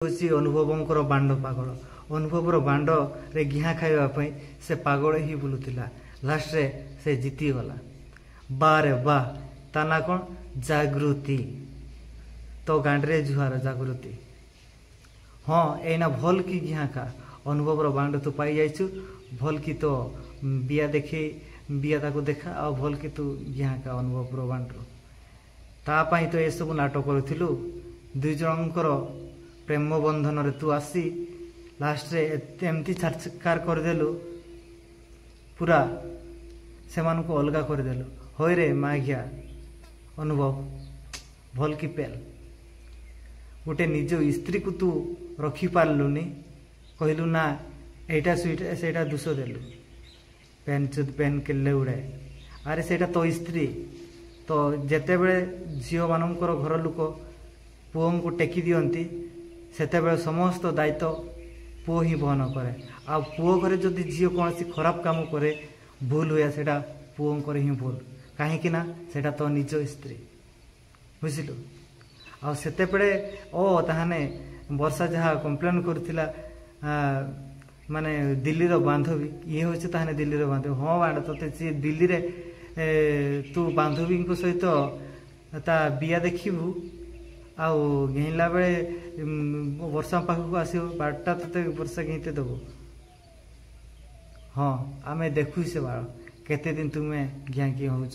हूँ अनुभवंकर बांड पागल अनुभवर बांड रे घिया खाइबा से पागल ही बुलूला लास्ट रे से जीती गला बारे बा ता ना कौन जागृति तो गांडरे जुहार जागृति हाँ एना भल कि घिया खा अनुभवर बांड तू पाई जाइछु भल कि तो बिया देखी बिया ताको देखा आ भल कि तू घिया खा अनुभवर बांड तापाई तो ये सब नाटक करूँ दुई जनकर प्रेम बंधन रे तू आसी लास्ट रे एमती छाटकार करदेलु पूरा से को अलगा करदेलु होय रे माघिया अनुभव भल कि पेल गोटे निज स्त्री को तू रखी पारलुनी कहलु ना एटा सेटा दोष देलु पेन चुद पेन केले उड़ाए अरे सेटा तो स्त्री तो जेते बेले झील मानकर घर लोक पुओ को टेकी दियंती सेते समस्त दायित्व पुओ ही बहन करे आ पुओ घरे जदि झील कौन खराब काम करे भूल हुए सेटा पुओं ही भूल कहीं ना सेटा तो निज स्त्री बुझिलु आ सेते बेले ओ ताहाने वर्षा जहाँ कंप्लेन करुला माने दिल्ली रो बांधवी ये होचे ताहाने दिल्ली रो बांधवी हाँ बांध तोते दिल्ली रे तू बांधवी सहित ता बिया देखिबू आउ घेला बेले वर्षा पाखक आस बारटा ते वर्षा घेते देव हाँ आमे देखु से बाल केते दिन तुम्हें घिया कि हो